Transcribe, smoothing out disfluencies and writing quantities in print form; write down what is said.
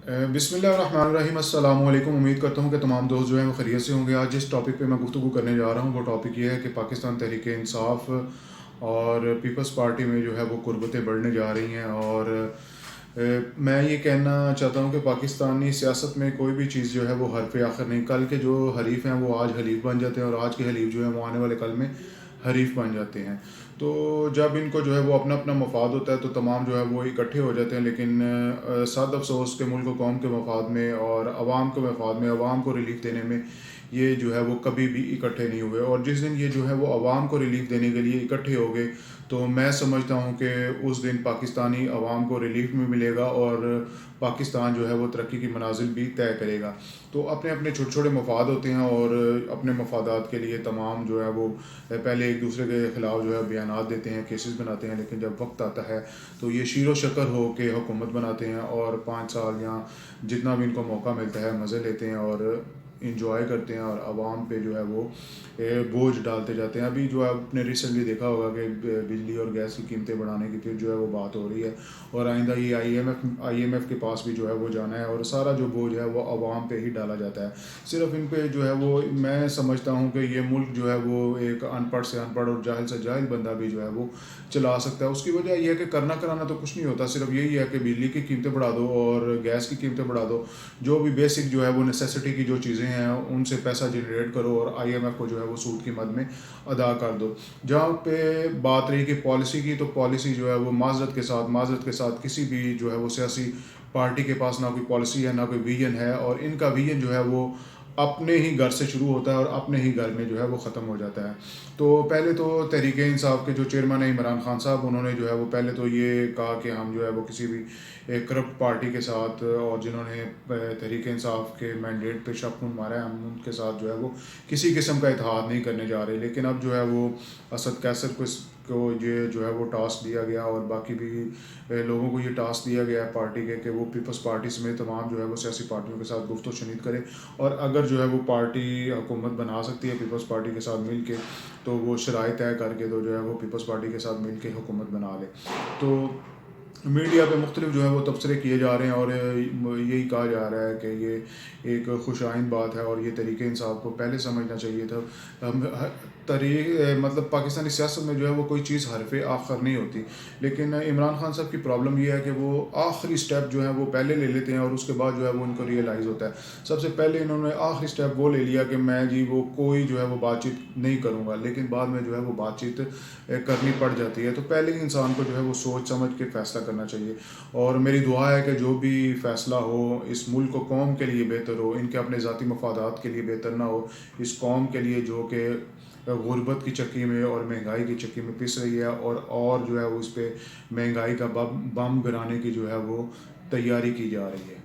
بسم اللہ الرحمن الرحیم، السلام علیکم۔ امید کرتا ہوں کہ تمام دوست جو ہیں وہ خیریت سے ہوں گے۔ آج جس ٹاپک پہ میں گفتگو کرنے جا رہا ہوں وہ ٹاپک یہ ہے کہ پاکستان تحریک انصاف اور پیپلز پارٹی میں جو ہے وہ قربتیں بڑھنے جا رہی ہیں، اور میں یہ کہنا چاہتا ہوں کہ پاکستانی سیاست میں کوئی بھی چیز جو ہے وہ حرف آخر نہیں۔ کل کے جو حریف ہیں وہ آج حلیف بن جاتے ہیں، اور آج کے حلیف جو ہیں وہ آنے والے کل میں حریف بن جاتے ہیں۔ تو جب ان کو جو ہے وہ اپنا اپنا مفاد ہوتا ہے تو تمام جو ہے وہ اکٹھے ہو جاتے ہیں، لیکن صد افسوس کے ملک و قوم کے مفاد میں اور عوام کے مفاد میں، عوام کو ریلیف دینے میں یہ جو ہے وہ کبھی بھی اکٹھے نہیں ہوئے۔ اور جس دن یہ جو ہے وہ عوام کو ریلیف دینے کے لیے اکٹھے ہو گئے تو میں سمجھتا ہوں کہ اس دن پاکستانی عوام کو ریلیف بھی ملے گا اور پاکستان جو ہے وہ ترقی کی منازل بھی طے کرے گا۔ تو اپنے اپنے چھوٹے چھوٹے مفاد ہوتے ہیں، اور اپنے مفادات کے لیے تمام جو ہے وہ پہلے ایک دوسرے کے خلاف جو ہے بیانات دیتے ہیں، کیسز بناتے ہیں، لیکن جب وقت آتا ہے تو یہ شیر و شکر ہو کے حکومت بناتے ہیں، اور 5 سال یا جتنا بھی ان کو موقع ملتا ہے مزے لیتے ہیں اور انجوائے کرتے ہیں، اور عوام پہ جو ہے وہ بوجھ ڈالتے جاتے ہیں۔ ابھی جو ہے آپ نے ریسنٹلی دیکھا ہوگا کہ بجلی اور گیس کی قیمتیں بڑھانے کی پھر جو ہے وہ بات ہو رہی ہے، اور آئندہ یہ آئی ایم ایف کے پاس بھی جو ہے وہ جانا ہے، اور سارا جو بوجھ ہے وہ عوام پہ ہی ڈالا جاتا ہے۔ صرف ان پہ جو ہے وہ میں سمجھتا ہوں کہ یہ ملک جو ہے وہ ایک ان پڑھ سے ان پڑھ اور جاہل سے جاہل بندہ بھی جو ہے وہ چلا سکتا ہے۔ اس کی وجہ یہ ہے کہ کرنا کرانا تو کچھ نہیں ہوتا، صرف یہی ہے کہ بجلی کی قیمتیں بڑھا دو اور گیس کی قیمتیں بڑھا دو، جو بھی بیسک جو ہے وہ نیسیسٹی کی جو چیزیں ہیں ان سے پیسہ جنریٹ کرو، اور آئی ایم ایف کو جو ہے وہ سود کی مد میں ادا کر دو۔ جہاں پہ بات رہی کہ پالیسی کی، تو پالیسی جو ہے وہ معذرت کے ساتھ کسی بھی جو ہے وہ سیاسی پارٹی کے پاس نہ کوئی پالیسی ہے، نہ کوئی ویژن ہے، اور ان کا ویژن جو ہے وہ اپنے ہی گھر سے شروع ہوتا ہے اور اپنے ہی گھر میں جو ہے وہ ختم ہو جاتا ہے۔ تو پہلے تو تحریک انصاف کے جو چیئرمین ہیں عمران خان صاحب، انہوں نے جو ہے وہ پہلے تو یہ کہا کہ ہم جو ہے وہ کسی بھی ایک کرپٹ پارٹی کے ساتھ، اور جنہوں نے تحریک انصاف کے مینڈیٹ پہ شبخون مارا ہے، ہم ان کے ساتھ جو ہے وہ کسی قسم کا اتحاد نہیں کرنے جا رہے۔ لیکن اب جو ہے وہ اسد کیسر کو یہ جو ہے وہ ٹاسک دیا گیا، اور باقی بھی لوگوں کو یہ ٹاسک دیا گیا ہے پارٹی کے کہ وہ پیپلز پارٹی سمیت تمام جو ہے وہ سیاسی پارٹیوں کے ساتھ گفت و شنید کرے، اور اگر جو ہے وہ پارٹی حکومت بنا سکتی ہے پیپلز پارٹی کے ساتھ مل کے، تو وہ شرائط طے کر کے تو جو ہے وہ پیپلز پارٹی کے ساتھ مل کے حکومت بنا لے۔ تو میڈیا پہ مختلف جو ہے وہ تبصرے کیے جا رہے ہیں، اور یہی کہا جا رہا ہے کہ یہ ایک خوش آئند بات ہے، اور یہ طریقہ انصاف کو پہلے سمجھنا چاہیے تھا۔ مطلب پاکستانی سیاست میں جو ہے وہ کوئی چیز حرف آخر نہیں ہوتی، لیکن عمران خان صاحب کی پرابلم یہ ہے کہ وہ آخری سٹیپ جو ہے وہ پہلے لے لیتے ہیں، اور اس کے بعد جو ہے وہ ان کو ریئلائز ہوتا ہے۔ سب سے پہلے انہوں نے آخری سٹیپ وہ لے لیا کہ میں جی وہ کوئی جو ہے وہ بات چیت نہیں کروں گا، لیکن بعد میں جو ہے وہ بات چیت کرنی پڑ جاتی ہے۔ تو پہلے ہی انسان کو جو ہے وہ سوچ سمجھ کے فیصلہ کرنا چاہیے، اور میری دعا ہے کہ جو بھی فیصلہ ہو اس ملک و قوم کے لیے بہتر ہو، ان کے اپنے ذاتی مفادات کے لیے بہتر نہ ہو، اس قوم کے لیے جو کہ غربت کی چکی میں اور مہنگائی کی چکی میں پس رہی ہے، اور جو ہے وہ اس پہ مہنگائی کا بم گرانے کی جو ہے وہ تیاری کی جا رہی ہے۔